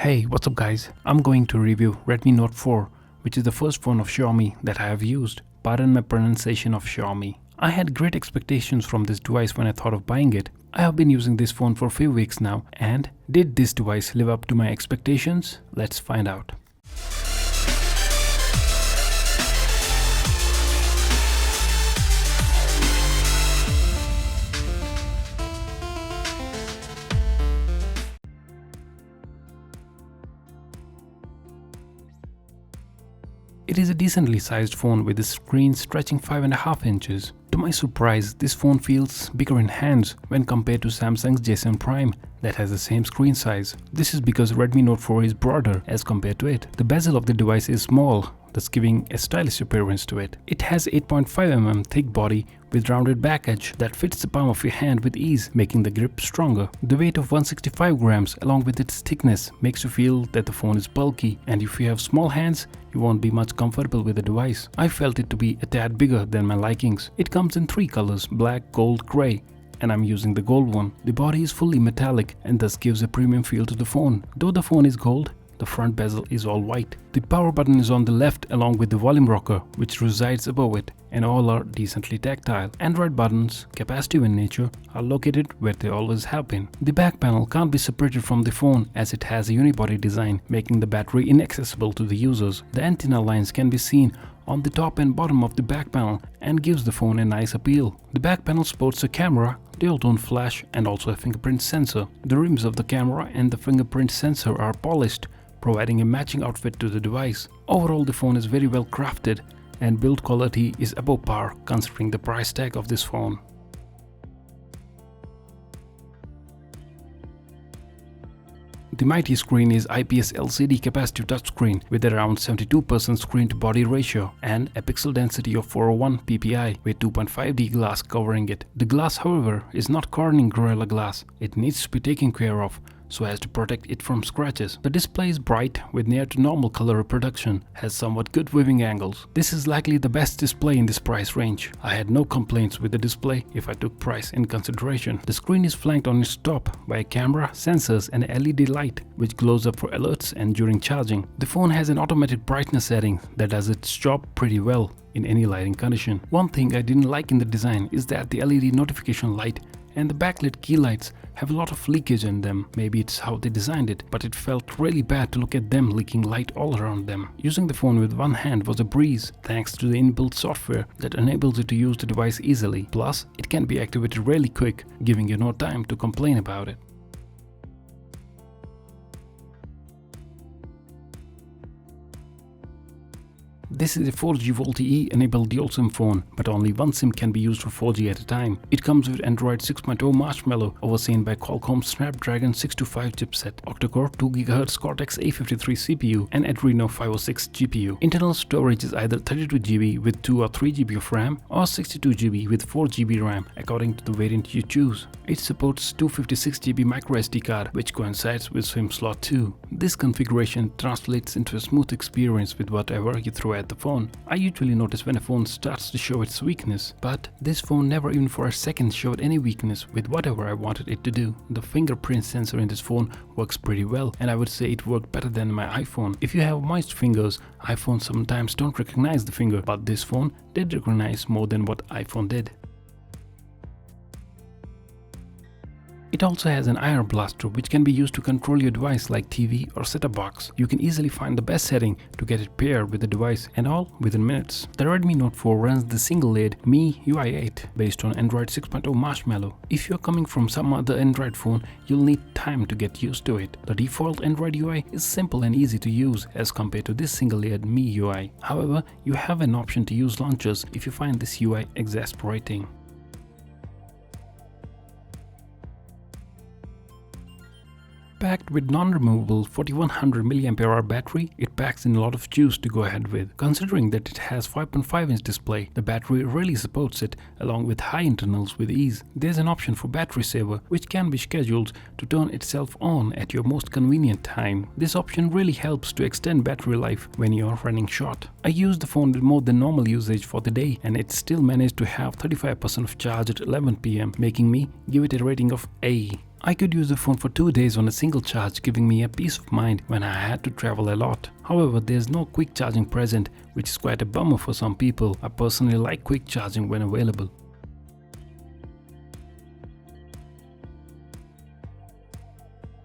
Hey, what's up guys? I'm going to review Redmi Note 4, which is the first phone of Xiaomi that I have used. Pardon my pronunciation of Xiaomi. I had great expectations from this device when I thought of buying it. I have been using this phone for a few weeks now, and did this device live up to my expectations? Let's find out. It is a decently sized phone with a screen stretching 5.5 inches. To my surprise, this phone feels bigger in hands when compared to Samsung's J7 Prime that has the same screen size. This is because Redmi Note 4 is broader as compared to it. The bezel of the device is small, thus giving a stylish appearance to it. It has 8.5mm thick body with rounded back edge that fits the palm of your hand with ease, making the grip stronger. The weight of 165 grams along with its thickness makes you feel that the phone is bulky, and if you have small hands, you won't be much comfortable with the device. I felt it to be a tad bigger than my likings. It comes in 3 colors: black, gold, grey, and I'm using the gold one. The body is fully metallic and thus gives a premium feel to the phone. Though the phone is gold, the front bezel is all white. The power button is on the left along with the volume rocker which resides above it, and all are decently tactile. Android buttons, capacitive in nature, are located where they always have been. The back panel can't be separated from the phone as it has a unibody design, making the battery inaccessible to the users. The antenna lines can be seen on the top and bottom of the back panel and gives the phone a nice appeal. The back panel sports a camera, dual-tone flash, and also a fingerprint sensor. The rims of the camera and the fingerprint sensor are polished, providing a matching outfit to the device. Overall, the phone is very well crafted and build quality is above par considering the price tag of this phone. The mighty screen is IPS LCD capacitive touchscreen with around 72% screen to body ratio and a pixel density of 401 ppi with 2.5D glass covering it. The glass, however, is not Corning Gorilla Glass. It needs to be taken care of so as to protect it from scratches. The display is bright with near to normal color reproduction, has somewhat good viewing angles. This is likely the best display in this price range. I had no complaints with the display if I took price in consideration. The screen is flanked on its top by a camera, sensors, and a LED light which glows up for alerts and during charging. The phone has an automatic brightness setting that does its job pretty well in any lighting condition. One thing I didn't like in the design is that the LED notification light and the backlit key lights have a lot of leakage in them. Maybe it's how they designed it, but it felt really bad to look at them leaking light all around them. Using the phone with one hand was a breeze thanks to the inbuilt software that enables you to use the device easily. Plus, it can be activated really quick, giving you no time to complain about it. This is a 4G VoLTE enabled dual SIM phone, but only one SIM can be used for 4G at a time. It comes with Android 6.0 Marshmallow overseen by Qualcomm's Snapdragon 625 chipset, octa-core 2GHz Cortex-A53 CPU, and Adreno 506 GPU. Internal storage is either 32GB with 2 or 3GB of RAM or 62GB with 4GB RAM according to the variant you choose. It supports 256GB microSD card which coincides with SIM slot 2. This configuration translates into a smooth experience with whatever you throw at the phone. I usually notice when a phone starts to show its weakness, but this phone never even for a second showed any weakness with whatever I wanted it to do. The fingerprint sensor in this phone works pretty well, and I would say it worked better than my iPhone. If you have moist fingers, iPhones sometimes don't recognize the finger, but this phone did recognize more than what iPhone did. It also has an IR blaster which can be used to control your device like TV or set-top box. You can easily find the best setting to get it paired with the device, and all within minutes. The Redmi Note 4 runs the single-layered MIUI 8 based on Android 6.0 Marshmallow. If you're coming from some other Android phone, you'll need time to get used to it. The default Android UI is simple and easy to use as compared to this single-layered MIUI. However, you have an option to use launchers if you find this UI exasperating. Packed with non-removable 4100 mAh battery, it packs in a lot of juice to go ahead with. Considering that it has 5.5-inch display, the battery really supports it along with high internals with ease. There's an option for battery saver which can be scheduled to turn itself on at your most convenient time. This option really helps to extend battery life when you're running short. I used the phone with more than normal usage for the day, and it still managed to have 35% of charge at 11 PM, making me give it a rating of A. I could use the phone for 2 days on a single charge, giving me a peace of mind when I had to travel a lot. However, there's no quick charging present, which is quite a bummer for some people. I personally like quick charging when available.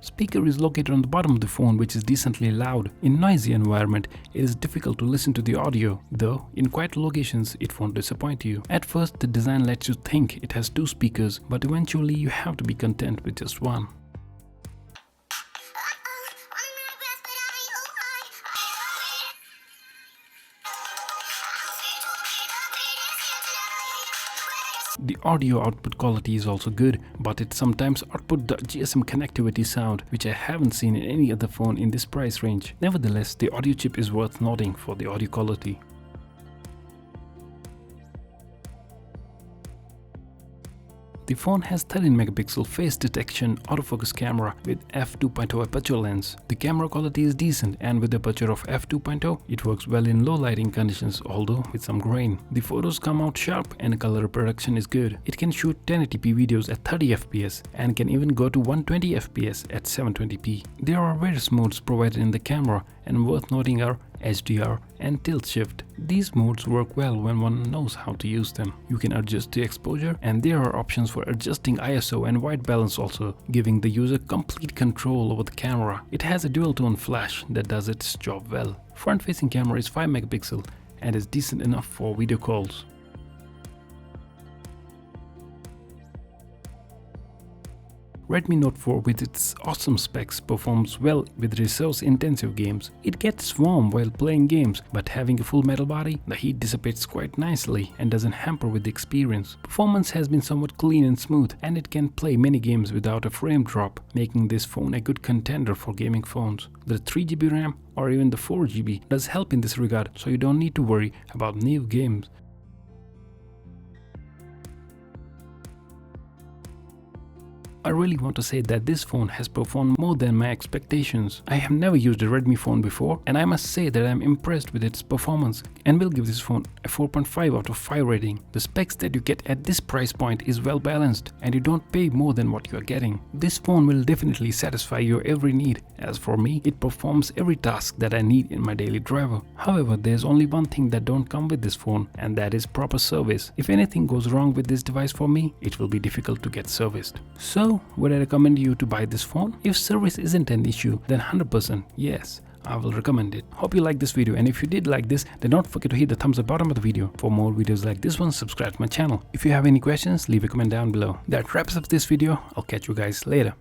Speaker is located on the bottom of the phone, which is decently loud. In noisy environment, it is difficult to listen to the audio, though in quiet locations it won't disappoint you. At first, the design lets you think it has 2 speakers, but eventually you have to be content with just one. The audio output quality is also good, but it sometimes outputs the GSM connectivity sound, which I haven't seen in any other phone in this price range. Nevertheless, the audio chip is worth noting for the audio quality. The phone has 13 megapixel face detection autofocus camera with f2.0 aperture lens. The camera quality is decent, and with the aperture of f2.0, it works well in low lighting conditions, although with some grain. The photos come out sharp and color reproduction is good. It can shoot 1080p videos at 30 fps and can even go to 120 fps at 720p. There are various modes provided in the camera, and worth noting are HDR and tilt shift. These modes work well when one knows how to use them. You can adjust the exposure, and there are options for adjusting ISO and white balance also, giving the user complete control over the camera. It has a dual tone flash that does its job well. Front facing camera is 5 megapixel and is decent enough for video calls. Redmi Note 4 with its awesome specs performs well with resource-intensive games. It gets warm while playing games, but having a full metal body, the heat dissipates quite nicely and doesn't hamper with the experience. Performance has been somewhat clean and smooth, and it can play many games without a frame drop, making this phone a good contender for gaming phones. The 3GB RAM or even the 4GB does help in this regard, so you don't need to worry about new games. I really want to say that this phone has performed more than my expectations. I have never used a Redmi phone before, and I must say that I am impressed with its performance and will give this phone a 4.5 out of 5 rating. The specs that you get at this price point is well balanced, and you don't pay more than what you are getting. This phone will definitely satisfy your every need. As for me, it performs every task that I need in my daily driver. However, there's only one thing that don't come with this phone, and that is proper service. If anything goes wrong with this device for me, it will be difficult to get serviced. So, would I recommend you to buy this phone? If service isn't an issue, then 100% yes, I will recommend it. Hope you liked this video, and if you did like this, then don't forget to hit the thumbs up bottom of the video. For more videos like this one, subscribe to my channel. If you have any questions, leave a comment down below. That wraps up this video. I'll catch you guys later.